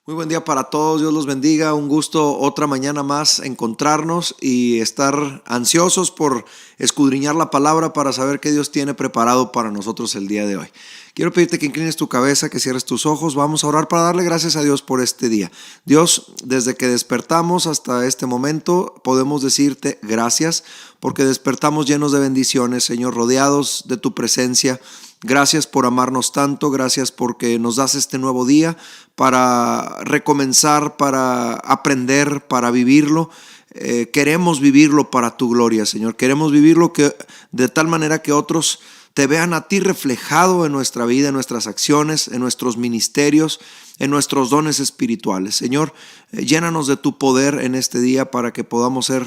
Muy buen día para todos, Dios los bendiga, un gusto otra mañana más encontrarnos y estar ansiosos por escudriñar la palabra para saber qué Dios tiene preparado para nosotros el día de hoy. Quiero pedirte que inclines tu cabeza, que cierres tus ojos, vamos a orar para darle gracias a Dios por este día. Dios, desde que despertamos hasta este momento podemos decirte gracias porque despertamos llenos de bendiciones, Señor, rodeados de tu presencia. Gracias por amarnos tanto, gracias porque nos das este nuevo día para recomenzar, para aprender, para vivirlo. Queremos vivirlo para tu gloria, Señor. Queremos vivirlo de tal manera que otros te vean a ti reflejado en nuestra vida, en nuestras acciones, en nuestros ministerios, en nuestros dones espirituales. Señor, llénanos de tu poder en este día para que podamos ser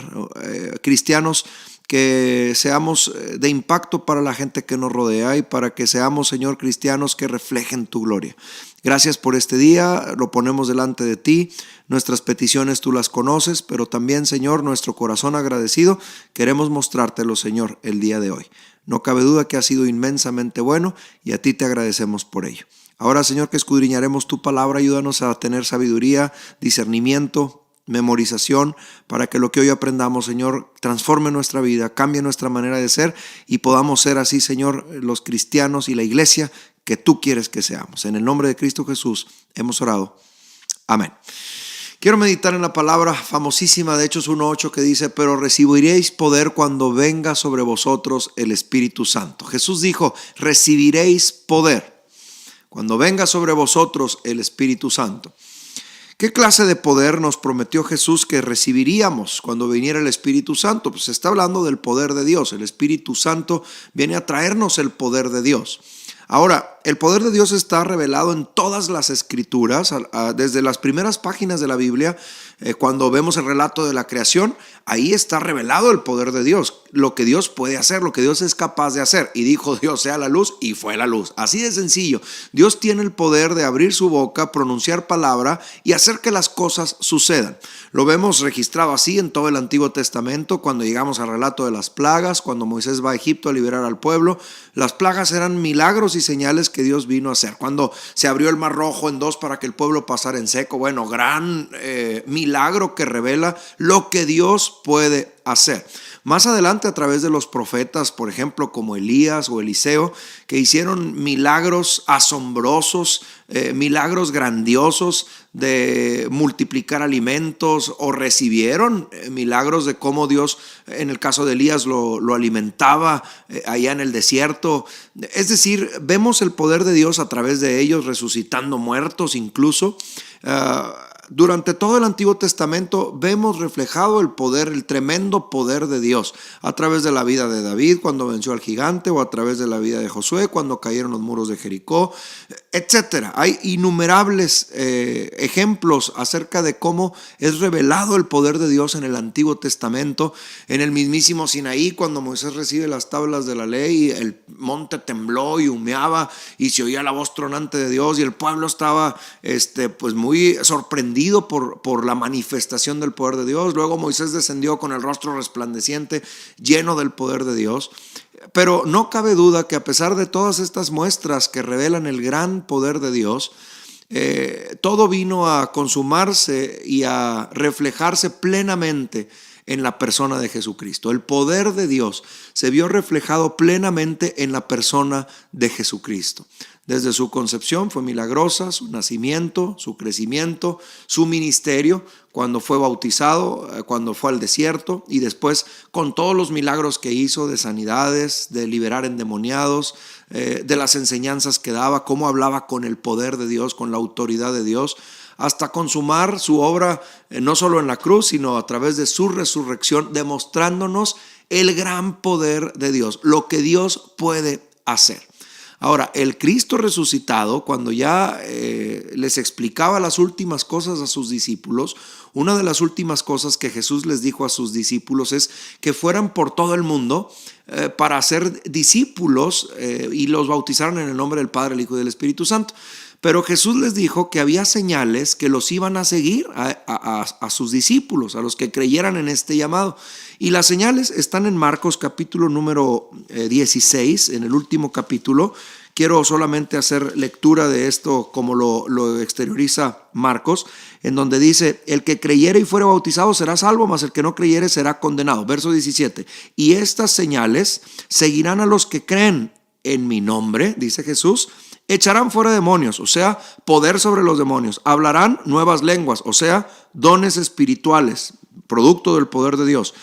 cristianos, que seamos de impacto para la gente que nos rodea y para que seamos, Señor, cristianos que reflejen tu gloria. Gracias por este día, lo ponemos delante de ti, nuestras peticiones tú las conoces, pero también, Señor, nuestro corazón agradecido, queremos mostrártelo, Señor, el día de hoy. No cabe duda que ha sido inmensamente bueno y a ti te agradecemos por ello. Ahora, Señor, que escudriñaremos tu palabra, ayúdanos a tener sabiduría, discernimiento, memorización, para que lo que hoy aprendamos, Señor, transforme nuestra vida, cambie nuestra manera de ser y podamos ser así, Señor, los cristianos y la iglesia que tú quieres que seamos. En el nombre de Cristo Jesús hemos orado. Amén. Quiero meditar en la palabra famosísima de Hechos 1:8 que dice: pero recibiréis poder cuando venga sobre vosotros el Espíritu Santo. Jesús dijo: recibiréis poder cuando venga sobre vosotros el Espíritu Santo. ¿Qué clase de poder nos prometió Jesús que recibiríamos cuando viniera el Espíritu Santo? Pues se está hablando del poder de Dios. El Espíritu Santo viene a traernos el poder de Dios. Ahora, el poder de Dios está revelado en todas las escrituras, desde las primeras páginas de la Biblia. Cuando vemos el relato de la creación, ahí está revelado el poder de Dios, lo que Dios puede hacer, lo que Dios es capaz de hacer. Y dijo Dios: sea la luz, y fue la luz. Así de sencillo. Dios tiene el poder de abrir su boca, pronunciar palabra y hacer que las cosas sucedan. Lo vemos registrado así en todo el Antiguo Testamento. Cuando llegamos al relato de las plagas, cuando Moisés va a Egipto a liberar al pueblo, las plagas eran milagros y señales que Dios vino a hacer. Cuando se abrió el Mar Rojo en dos para que el pueblo pasara en seco, bueno, gran milagro que revela lo que Dios puede hacer. Más adelante, a través de los profetas, por ejemplo, como Elías o Eliseo, que hicieron milagros asombrosos, milagros grandiosos de multiplicar alimentos, o recibieron milagros de cómo Dios, en el caso de Elías, lo alimentaba allá en el desierto. Es decir, vemos el poder de Dios a través de ellos, resucitando muertos incluso. Durante todo el Antiguo Testamento vemos reflejado el poder, el tremendo poder de Dios, a través de la vida de David cuando venció al gigante, o a través de la vida de Josué cuando cayeron los muros de Jericó, etcétera. Hay innumerables ejemplos acerca de cómo es revelado el poder de Dios en el Antiguo Testamento. En el mismísimo Sinaí, cuando Moisés recibe las tablas de la ley, el monte tembló y humeaba y se oía la voz tronante de Dios, y el pueblo estaba pues muy sorprendido por la manifestación del poder de Dios. Luego Moisés descendió con el rostro resplandeciente, lleno del poder de Dios. Pero no cabe duda que a pesar de todas estas muestras que revelan el gran poder de Dios, todo vino a consumarse y a reflejarse plenamente en la persona de Jesucristo. El poder de Dios se vio reflejado plenamente en la persona de Jesucristo. Desde su concepción fue milagrosa, su nacimiento, su crecimiento, su ministerio, cuando fue bautizado, cuando fue al desierto, y después con todos los milagros que hizo de sanidades, de liberar endemoniados, de las enseñanzas que daba, cómo hablaba con el poder de Dios, con la autoridad de Dios, hasta consumar su obra no solo en la cruz, sino a través de su resurrección, demostrándonos el gran poder de Dios, lo que Dios puede hacer. Ahora, el Cristo resucitado, cuando ya les explicaba las últimas cosas a sus discípulos, una de las últimas cosas que Jesús les dijo a sus discípulos es que fueran por todo el mundo para ser discípulos y los bautizaron en el nombre del Padre, el Hijo y del Espíritu Santo. Pero Jesús les dijo que había señales que los iban a seguir a sus discípulos, a los que creyeran en este llamado. Y las señales están en Marcos capítulo número 16, en el último capítulo. Quiero solamente hacer lectura de esto como lo exterioriza Marcos, en donde dice: el que creyere y fuere bautizado será salvo, mas el que no creyere será condenado. Verso 17, y estas señales seguirán a los que creen en mi nombre, dice Jesús. Echarán fuera demonios, o sea, poder sobre los demonios. Hablarán nuevas lenguas, o sea, dones espirituales, producto del poder de Dios.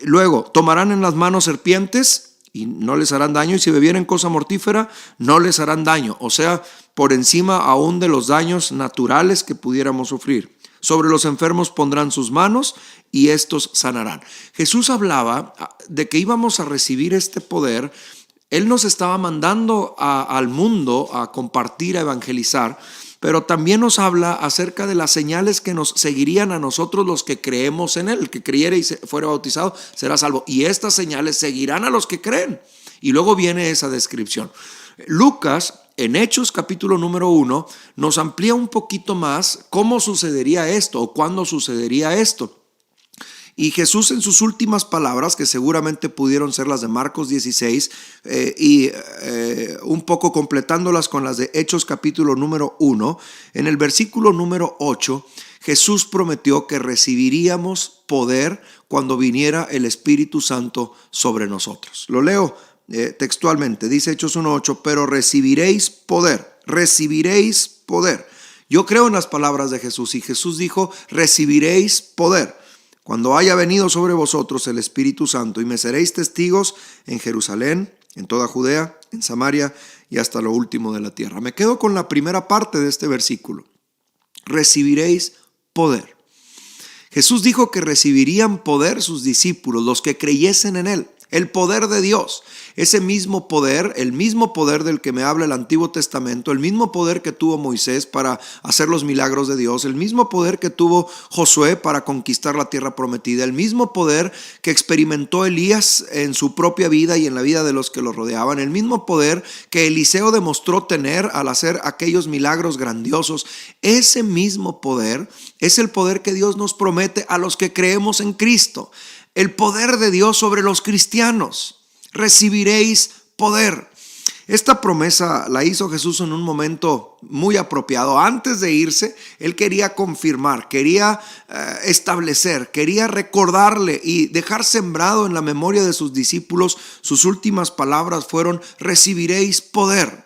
Luego, tomarán en las manos serpientes y no les harán daño, y si bebieren cosa mortífera, no les harán daño. O sea, por encima aún de los daños naturales que pudiéramos sufrir. Sobre los enfermos pondrán sus manos y estos sanarán. Jesús hablaba de que íbamos a recibir este poder. Él nos estaba mandando al mundo a compartir, a evangelizar, pero también nos habla acerca de las señales que nos seguirían a nosotros los que creemos en Él. El que creyere y fuere bautizado será salvo. Y estas señales seguirán a los que creen. Y luego viene esa descripción. Lucas, en Hechos capítulo número 1, nos amplía un poquito más cómo sucedería esto o cuándo sucedería esto. Y Jesús, en sus últimas palabras, que seguramente pudieron ser las de Marcos 16, un poco completándolas con las de Hechos capítulo número 1, en el versículo número 8, Jesús prometió que recibiríamos poder cuando viniera el Espíritu Santo sobre nosotros. Lo leo textualmente, dice Hechos 1:8, pero recibiréis poder. Yo creo en las palabras de Jesús, y Jesús dijo: recibiréis poder cuando haya venido sobre vosotros el Espíritu Santo, y me seréis testigos en Jerusalén, en toda Judea, en Samaria y hasta lo último de la tierra. Me quedo con la primera parte de este versículo. Recibiréis poder. Jesús dijo que recibirían poder sus discípulos, los que creyesen en Él. El poder de Dios, ese mismo poder, el mismo poder del que me habla el Antiguo Testamento, el mismo poder que tuvo Moisés para hacer los milagros de Dios, el mismo poder que tuvo Josué para conquistar la tierra prometida, el mismo poder que experimentó Elías en su propia vida y en la vida de los que lo rodeaban, el mismo poder que Eliseo demostró tener al hacer aquellos milagros grandiosos. Ese mismo poder es el poder que Dios nos promete a los que creemos en Cristo. El poder de Dios sobre los cristianos. Recibiréis poder. Esta promesa la hizo Jesús en un momento muy apropiado. Antes de irse, Él quería confirmar, quería establecer, quería recordarle y dejar sembrado en la memoria de sus discípulos. Sus últimas palabras fueron: recibiréis poder.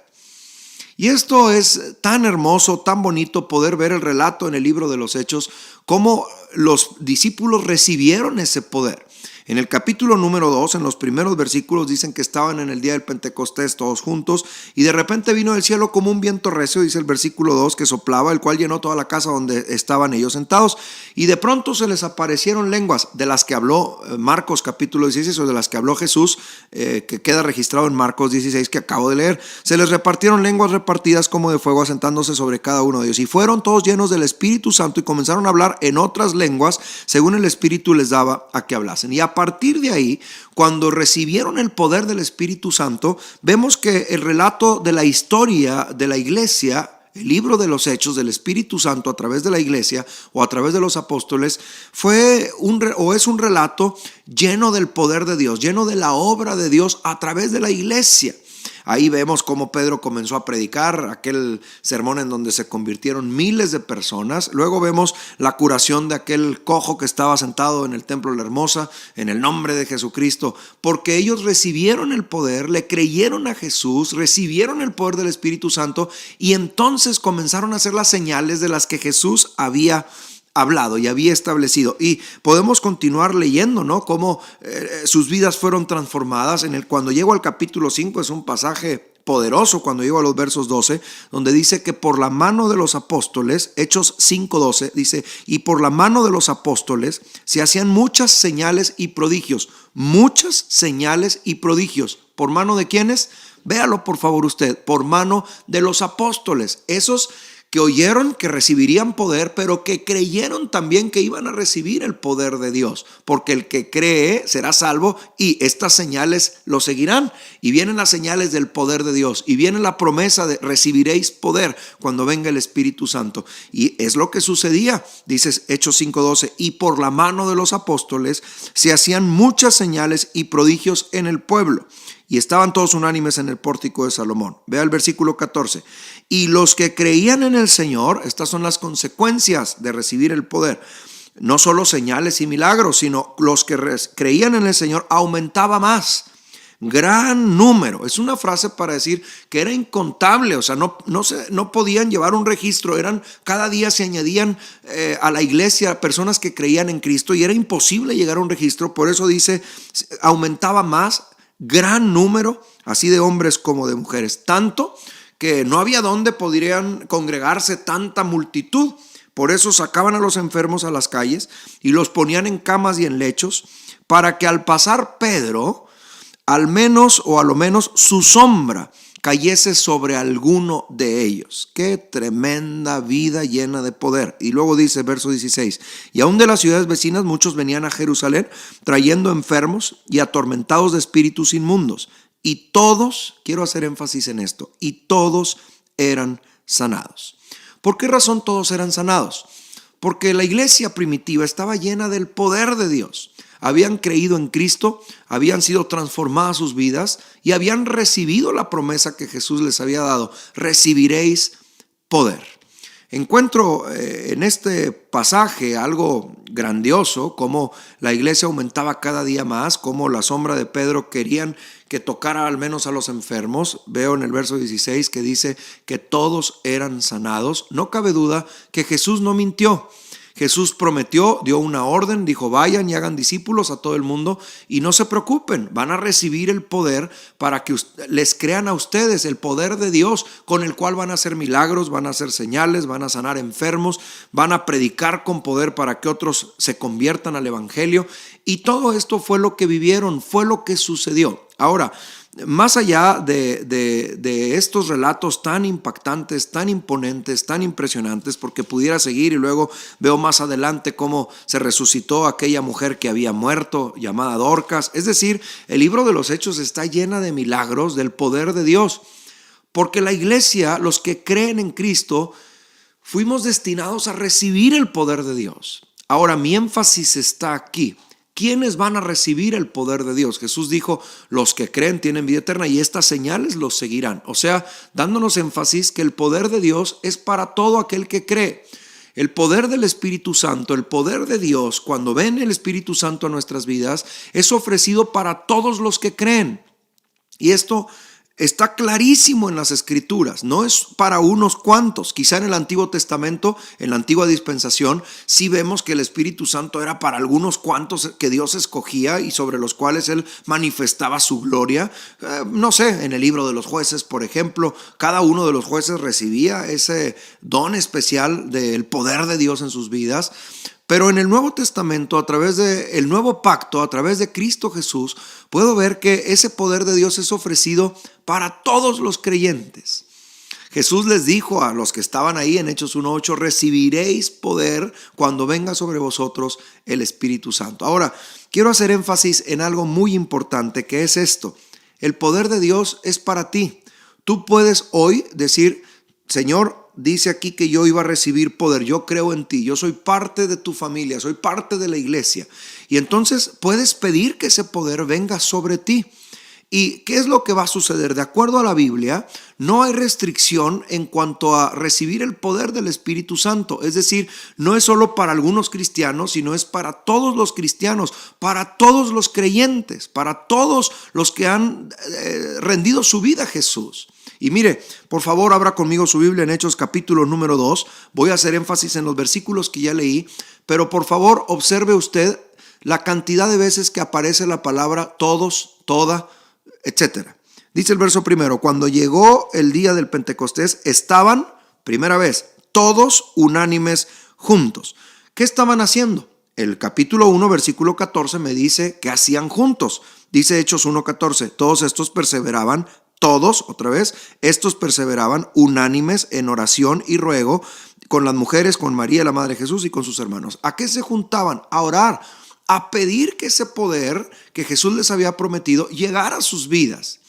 Y esto es tan hermoso, tan bonito poder ver el relato en el libro de los Hechos, cómo los discípulos recibieron ese poder. En el capítulo número 2, en los primeros versículos, dicen que estaban en el día del Pentecostés todos juntos, y de repente vino del cielo como un viento recio, dice el versículo 2, que soplaba, el cual llenó toda la casa donde estaban ellos sentados, y de pronto se les aparecieron lenguas, de las que habló Marcos capítulo 16, o de las que habló Jesús, que queda registrado en Marcos 16, que acabo de leer. Se les repartieron lenguas repartidas como de fuego, asentándose sobre cada uno de ellos, y fueron todos llenos del Espíritu Santo y comenzaron a hablar en otras lenguas, según el Espíritu les daba a que hablasen. Y a partir de ahí, cuando recibieron el poder del Espíritu Santo, vemos que el relato de la historia de la iglesia, el libro de los Hechos del Espíritu Santo a través de la iglesia o a través de los apóstoles, es un relato lleno del poder de Dios, lleno de la obra de Dios a través de la iglesia. Ahí vemos cómo Pedro comenzó a predicar aquel sermón en donde se convirtieron miles de personas. Luego vemos la curación de aquel cojo que estaba sentado en el templo de la Hermosa, en el nombre de Jesucristo, porque ellos recibieron el poder, le creyeron a Jesús, recibieron el poder del Espíritu Santo, y entonces comenzaron a hacer las señales de las que Jesús había hablado y había establecido. Y podemos continuar leyendo, ¿no? Cómo sus vidas fueron transformadas. Cuando llego al capítulo 5 es un pasaje poderoso, cuando llego a los versos 12, donde dice que por la mano de los apóstoles, Hechos 5:12, dice: y por la mano de los apóstoles se hacían muchas señales y prodigios. Muchas señales y prodigios. ¿Por mano de quiénes? Véalo por favor usted. Por mano de los apóstoles. Esos que oyeron que recibirían poder, pero que creyeron también que iban a recibir el poder de Dios, porque el que cree será salvo y estas señales lo seguirán. Y vienen las señales del poder de Dios y viene la promesa de recibiréis poder cuando venga el Espíritu Santo. Y es lo que sucedía, dice Hechos 5:12, y por la mano de los apóstoles se hacían muchas señales y prodigios en el pueblo. Y estaban todos unánimes en el pórtico de Salomón. Vea el versículo 14. Y los que creían en el Señor, estas son las consecuencias de recibir el poder. No solo señales y milagros, sino los que creían en el Señor aumentaba más. Gran número. Es una frase para decir que era incontable, o sea, no podían llevar un registro. Cada día se añadían a la iglesia personas que creían en Cristo y era imposible llegar a un registro. Por eso dice, aumentaba más. Gran número, así de hombres como de mujeres, tanto que no había dónde podrían congregarse tanta multitud. Por eso sacaban a los enfermos a las calles y los ponían en camas y en lechos, para que al pasar Pedro, al menos o a lo menos su sombra cayese sobre alguno de ellos. Qué tremenda vida llena de poder. Y luego dice, verso 16, y aún de las ciudades vecinas muchos venían a Jerusalén trayendo enfermos y atormentados de espíritus inmundos. Y todos, quiero hacer énfasis en esto, y todos eran sanados. ¿Por qué razón todos eran sanados? Porque la iglesia primitiva estaba llena del poder de Dios. Habían creído en Cristo, habían sido transformadas sus vidas y habían recibido la promesa que Jesús les había dado: recibiréis poder. Encuentro en este pasaje algo grandioso, como la iglesia aumentaba cada día más, como la sombra de Pedro querían que tocara al menos a los enfermos. Veo en el verso 16 que dice que todos eran sanados. No cabe duda que Jesús no mintió. Jesús prometió, dio una orden, dijo: vayan y hagan discípulos a todo el mundo y no se preocupen, van a recibir el poder para que les crean a ustedes, el poder de Dios con el cual van a hacer milagros, van a hacer señales, van a sanar enfermos, van a predicar con poder para que otros se conviertan al evangelio. Y todo esto fue lo que vivieron, fue lo que sucedió. Ahora, más allá de estos relatos tan impactantes, tan imponentes, tan impresionantes, porque pudiera seguir y luego veo más adelante cómo se resucitó aquella mujer que había muerto, llamada Dorcas. Es decir, el libro de los Hechos está llena de milagros, del poder de Dios, porque la iglesia, los que creen en Cristo, fuimos destinados a recibir el poder de Dios. Ahora, mi énfasis está aquí. ¿Quiénes van a recibir el poder de Dios? Jesús dijo, los que creen tienen vida eterna y estas señales los seguirán. O sea, dándonos énfasis que el poder de Dios es para todo aquel que cree. El poder del Espíritu Santo, el poder de Dios, cuando ven el Espíritu Santo a nuestras vidas, es ofrecido para todos los que creen. Y esto está clarísimo en las Escrituras, no es para unos cuantos. Quizá en el Antiguo Testamento, en la antigua dispensación, sí vemos que el Espíritu Santo era para algunos cuantos que Dios escogía y sobre los cuales Él manifestaba su gloria. No sé, en el libro de los jueces, por ejemplo, cada uno de los jueces recibía ese don especial del poder de Dios en sus vidas. Pero en el Nuevo Testamento, a través del Nuevo Pacto, a través de Cristo Jesús, puedo ver que ese poder de Dios es ofrecido para todos los creyentes. Jesús les dijo a los que estaban ahí en Hechos 1:8, recibiréis poder cuando venga sobre vosotros el Espíritu Santo. Ahora, quiero hacer énfasis en algo muy importante, que es esto: el poder de Dios es para ti. Tú puedes hoy decir, Señor, dice aquí que yo iba a recibir poder, yo creo en ti, yo soy parte de tu familia, soy parte de la iglesia. Y entonces puedes pedir que ese poder venga sobre ti. ¿Y qué es lo que va a suceder? De acuerdo a la Biblia, no hay restricción en cuanto a recibir el poder del Espíritu Santo. Es decir, no es solo para algunos cristianos, sino es para todos los cristianos, para todos los creyentes, para todos los que han rendido su vida a Jesús. Y mire, por favor, abra conmigo su Biblia en Hechos capítulo número 2. Voy a hacer énfasis en los versículos que ya leí, pero por favor observe usted la cantidad de veces que aparece la palabra todos, toda, etcétera. Dice el verso primero: cuando llegó el día del Pentecostés, estaban, primera vez, todos unánimes juntos. ¿Qué estaban haciendo? El capítulo 1, versículo 14 me dice que hacían juntos. Dice Hechos 1:14, todos estos perseveraban Todos, otra vez, estos perseveraban unánimes en oración y ruego con las mujeres, con María, la madre de Jesús, y con sus hermanos. ¿A qué se juntaban? A orar, a pedir que ese poder que Jesús les había prometido llegara a sus vidas.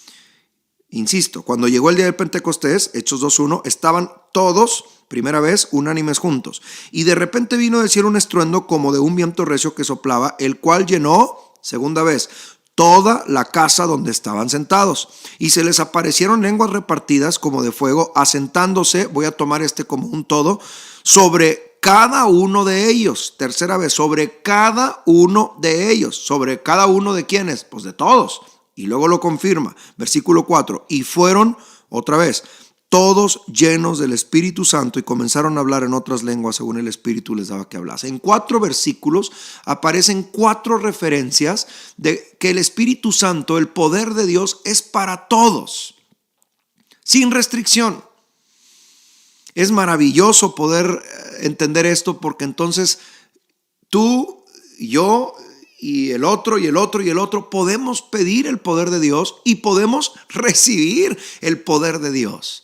Insisto, cuando llegó el día del Pentecostés, Hechos 2:1, estaban todos, primera vez, unánimes juntos. Y de repente vino del cielo un estruendo como de un viento recio que soplaba, el cual llenó, segunda vez, toda la casa donde estaban sentados. Y se les aparecieron lenguas repartidas como de fuego, asentándose, voy a tomar como un todo, sobre cada uno de ellos. Tercera vez, sobre cada uno de ellos. ¿Sobre cada uno de quiénes? Pues de todos. Y luego lo confirma, versículo 4, y fueron, otra vez, todos llenos del Espíritu Santo y comenzaron a hablar en otras lenguas según el Espíritu les daba que hablase. En 4 versículos aparecen 4 referencias de que el Espíritu Santo, el poder de Dios, es para todos, sin restricción. Es maravilloso poder entender esto, porque entonces tú, yo y el otro, y el otro, y el otro, podemos pedir el poder de Dios y podemos recibir el poder de Dios.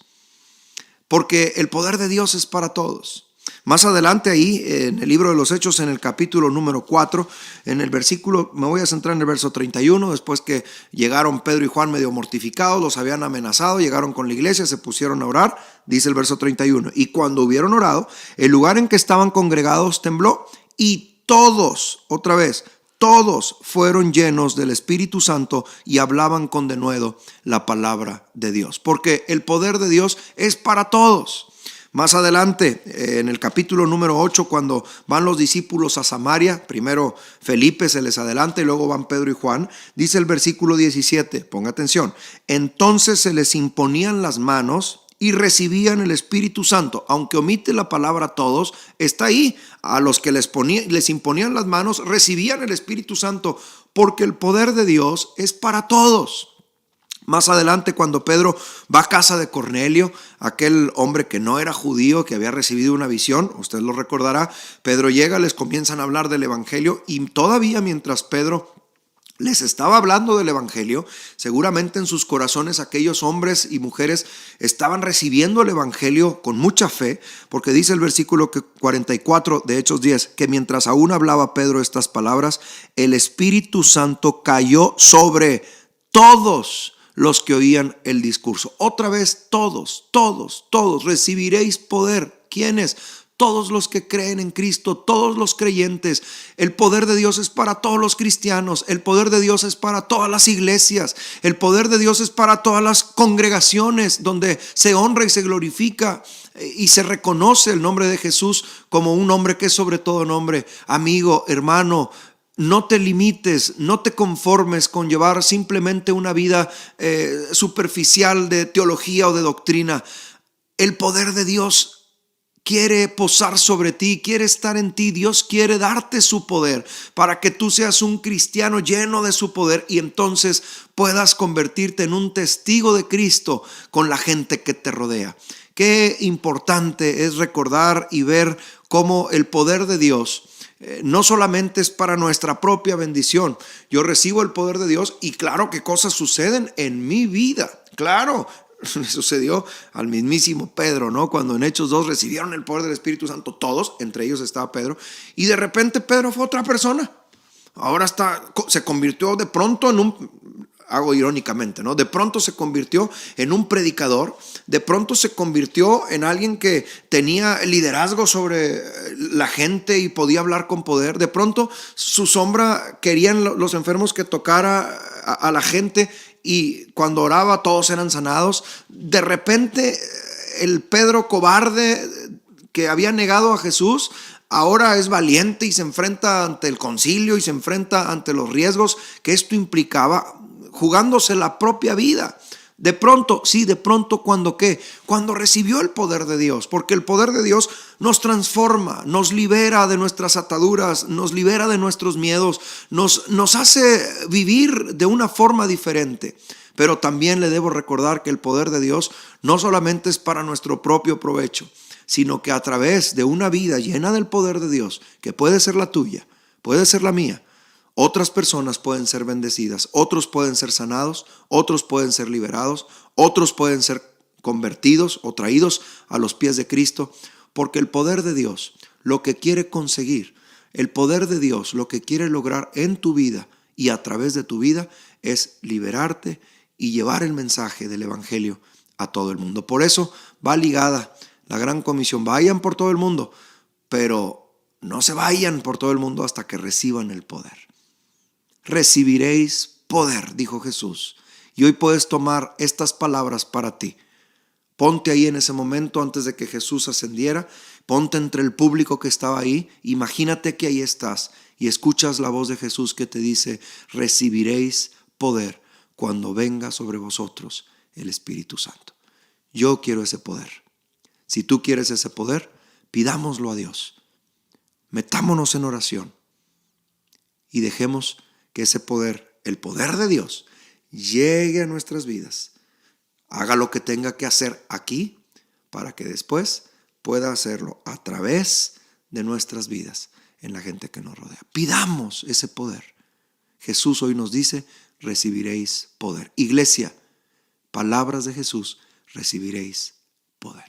Porque el poder de Dios es para todos. Más adelante ahí, en el libro de los Hechos, en el capítulo número 4, en el versículo, me voy a centrar en el verso 31, después que llegaron Pedro y Juan medio mortificados, los habían amenazado, llegaron con la iglesia, se pusieron a orar, dice el verso 31, y cuando hubieron orado, el lugar en que estaban congregados tembló, y todos, otra vez, todos fueron llenos del Espíritu Santo y hablaban con denuedo la palabra de Dios. Porque el poder de Dios es para todos. Más adelante, en el capítulo número 8, cuando van los discípulos a Samaria, primero Felipe se les adelanta y luego van Pedro y Juan, dice el versículo 17, ponga atención, entonces se les imponían las manos y recibían el Espíritu Santo. Aunque omite la palabra todos, está ahí. A los que les imponían las manos, recibían el Espíritu Santo, porque el poder de Dios es para todos. Más adelante, cuando Pedro va a casa de Cornelio, aquel hombre que no era judío, que había recibido una visión, usted lo recordará, Pedro llega, les comienzan a hablar del evangelio, y todavía mientras Pedro les estaba hablando del evangelio, seguramente en sus corazones aquellos hombres y mujeres estaban recibiendo el evangelio con mucha fe, porque dice el versículo 44 de Hechos 10, que mientras aún hablaba Pedro estas palabras, el Espíritu Santo cayó sobre todos los que oían el discurso. Otra vez, todos recibiréis poder. ¿Quiénes? Todos los que creen en Cristo, todos los creyentes. El poder de Dios es para todos los cristianos. El poder de Dios es para todas las iglesias. El poder de Dios es para todas las congregaciones donde se honra y se glorifica y se reconoce el nombre de Jesús como un nombre que es sobre todo nombre. Amigo, hermano, no te limites, no te conformes con llevar simplemente una vida superficial de teología o de doctrina. El poder de Dios quiere posar sobre ti, quiere estar en ti. Dios quiere darte su poder para que tú seas un cristiano lleno de su poder y entonces puedas convertirte en un testigo de Cristo con la gente que te rodea. Qué importante es recordar y ver cómo el poder de Dios no solamente es para nuestra propia bendición. Yo recibo el poder de Dios y claro que cosas suceden en mi vida. Claro, le sucedió al mismísimo Pedro, ¿no? Cuando en Hechos 2 recibieron el poder del Espíritu Santo todos, entre ellos estaba Pedro, y de repente Pedro fue otra persona. Ahora se convirtió de pronto en hago irónicamente, ¿no? De pronto se convirtió en un predicador, de pronto se convirtió en alguien que tenía liderazgo sobre la gente y podía hablar con poder. De pronto su sombra querían los enfermos que tocara a la gente y cuando oraba todos eran sanados. De repente el Pedro cobarde que había negado a Jesús ahora es valiente y se enfrenta ante el concilio y se enfrenta ante los riesgos que esto implicaba, jugándose la propia vida. De pronto, cuando recibió el poder de Dios, porque el poder de Dios nos transforma, nos libera de nuestras ataduras, nos libera de nuestros miedos, nos hace vivir de una forma diferente. Pero también le debo recordar que el poder de Dios no solamente es para nuestro propio provecho, sino que a través de una vida llena del poder de Dios, que puede ser la tuya, puede ser la mía, Otras personas pueden ser bendecidas, otros pueden ser sanados, otros pueden ser liberados, otros pueden ser convertidos o traídos a los pies de Cristo, porque el poder de Dios lo que quiere conseguir, el poder de Dios lo que quiere lograr en tu vida y a través de tu vida es liberarte y llevar el mensaje del Evangelio a todo el mundo. Por eso va ligada la gran comisión. Vayan por todo el mundo, pero no se vayan por todo el mundo hasta que reciban el poder. Recibiréis poder, dijo Jesús. Y hoy puedes tomar estas palabras para ti. Ponte ahí en ese momento antes de que Jesús ascendiera. Ponte entre el público que estaba ahí. Imagínate que ahí estás y escuchas la voz de Jesús que te dice: recibiréis poder cuando venga sobre vosotros el Espíritu Santo. Yo quiero ese poder. Si tú quieres ese poder, pidámoslo a Dios. Metámonos en oración y dejemos que ese poder, el poder de Dios, llegue a nuestras vidas. Haga lo que tenga que hacer aquí para que después pueda hacerlo a través de nuestras vidas en la gente que nos rodea. Pidamos ese poder. Jesús hoy nos dice: recibiréis poder. Iglesia, palabras de Jesús, recibiréis poder.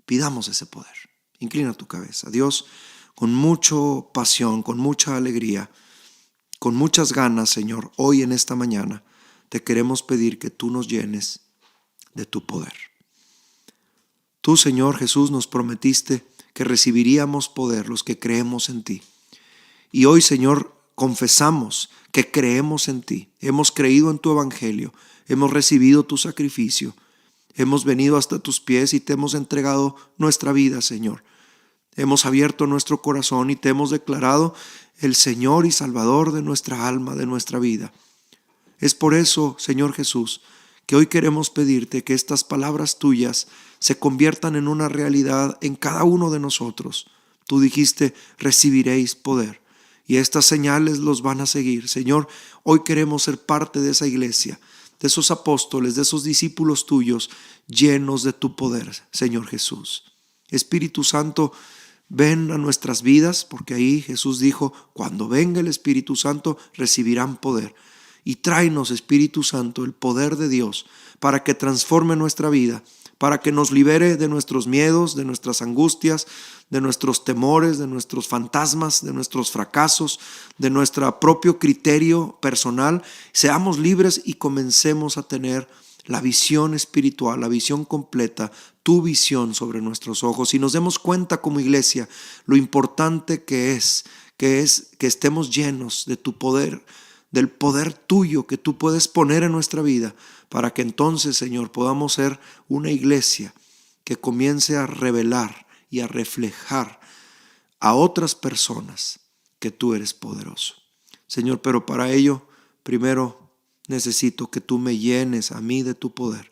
Pidamos ese poder. Inclina tu cabeza. Dios, con mucha pasión, con mucha alegría, con muchas ganas, Señor, hoy en esta mañana te queremos pedir que tú nos llenes de tu poder. Tú, Señor Jesús, nos prometiste que recibiríamos poder los que creemos en ti. Y hoy, Señor, confesamos que creemos en ti. Hemos creído en tu evangelio, hemos recibido tu sacrificio, hemos venido hasta tus pies y te hemos entregado nuestra vida, Señor. Hemos abierto nuestro corazón y te hemos declarado el Señor y Salvador de nuestra alma, de nuestra vida. Es por eso, Señor Jesús, que hoy queremos pedirte que estas palabras tuyas se conviertan en una realidad en cada uno de nosotros. Tú dijiste: recibiréis poder, y estas señales los van a seguir. Señor, hoy queremos ser parte de esa iglesia, de esos apóstoles, de esos discípulos tuyos, llenos de tu poder, Señor Jesús. Espíritu Santo, ven a nuestras vidas, porque ahí Jesús dijo: cuando venga el Espíritu Santo recibirán poder. Y tráenos, Espíritu Santo, el poder de Dios para que transforme nuestra vida, para que nos libere de nuestros miedos, de nuestras angustias, de nuestros temores, de nuestros fantasmas, de nuestros fracasos, de nuestro propio criterio personal. Seamos libres y comencemos a tener la visión espiritual, la visión completa, tu visión sobre nuestros ojos, y nos demos cuenta como iglesia lo importante que es que estemos llenos de tu poder, del poder tuyo que tú puedes poner en nuestra vida, para que entonces, Señor, podamos ser una iglesia que comience a revelar y a reflejar a otras personas que tú eres poderoso. Señor, pero para ello, primero necesito que tú me llenes a mí de tu poder,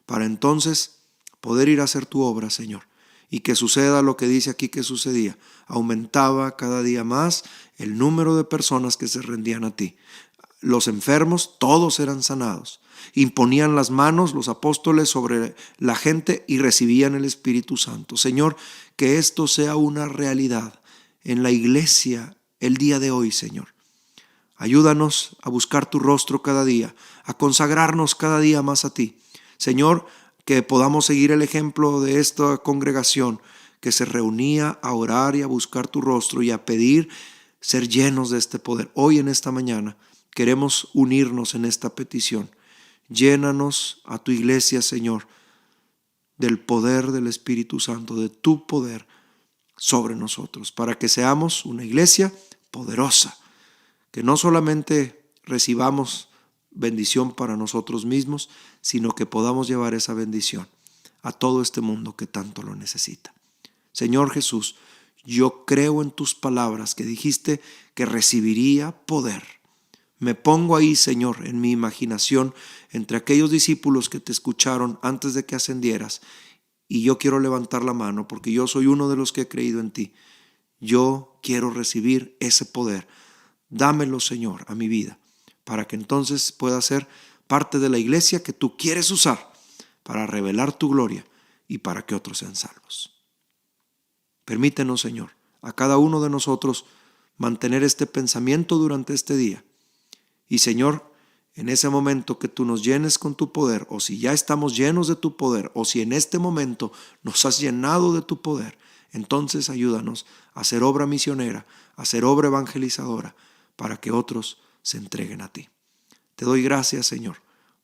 para entonces poder ir a hacer tu obra, Señor, y que suceda lo que dice aquí que sucedía. Aumentaba cada día más el número de personas que se rendían a ti. Los enfermos, todos eran sanados. Imponían las manos los apóstoles sobre la gente y recibían el Espíritu Santo. Señor, que esto sea una realidad en la iglesia el día de hoy, Señor. Ayúdanos a buscar tu rostro cada día, a consagrarnos cada día más a ti. Señor, que podamos seguir el ejemplo de esta congregación que se reunía a orar y a buscar tu rostro y a pedir ser llenos de este poder. Hoy en esta mañana queremos unirnos en esta petición. Llénanos a tu iglesia, Señor, del poder del Espíritu Santo, de tu poder sobre nosotros, para que seamos una iglesia poderosa, que no solamente recibamos bendición para nosotros mismos, sino que podamos llevar esa bendición a todo este mundo que tanto lo necesita. Señor Jesús, yo creo en tus palabras que dijiste que recibiría poder. Me pongo ahí, Señor, en mi imaginación, entre aquellos discípulos que te escucharon antes de que ascendieras, y yo quiero levantar la mano porque yo soy uno de los que he creído en ti. Yo quiero recibir ese poder. Dámelo, Señor, a mi vida, para que entonces pueda ser parte de la iglesia que tú quieres usar para revelar tu gloria y para que otros sean salvos. Permítenos, Señor, a cada uno de nosotros mantener este pensamiento durante este día. Y Señor, en ese momento que tú nos llenes con tu poder, o si ya estamos llenos de tu poder, o si en este momento nos has llenado de tu poder, entonces ayúdanos a hacer obra misionera, a hacer obra evangelizadora, para que otros se entreguen a ti. Te doy gracias, Señor,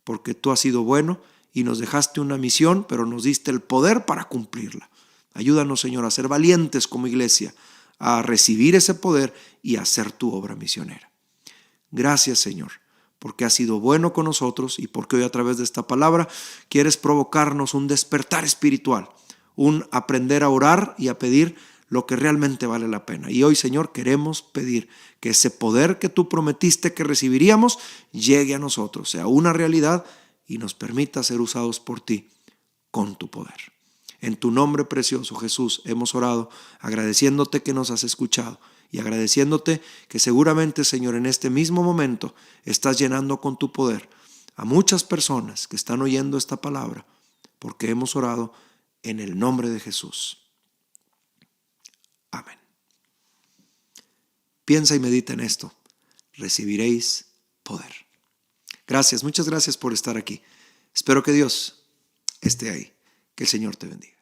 porque tú has sido bueno y nos dejaste una misión, pero nos diste el poder para cumplirla. Ayúdanos, Señor, a ser valientes como iglesia, a recibir ese poder y a hacer tu obra misionera. Gracias, Señor, porque has sido bueno con nosotros y porque hoy a través de esta palabra quieres provocarnos un despertar espiritual, un aprender a orar y a pedir lo que realmente vale la pena. Y hoy, Señor, queremos pedir que ese poder que tú prometiste que recibiríamos llegue a nosotros, sea una realidad y nos permita ser usados por ti con tu poder. En tu nombre precioso, Jesús, hemos orado agradeciéndote que nos has escuchado y agradeciéndote que seguramente, Señor, en este mismo momento estás llenando con tu poder a muchas personas que están oyendo esta palabra, porque hemos orado en el nombre de Jesús. Amén. Piensa y medita en esto. Recibiréis poder. Gracias, muchas gracias por estar aquí. Espero que Dios esté ahí. Que el Señor te bendiga.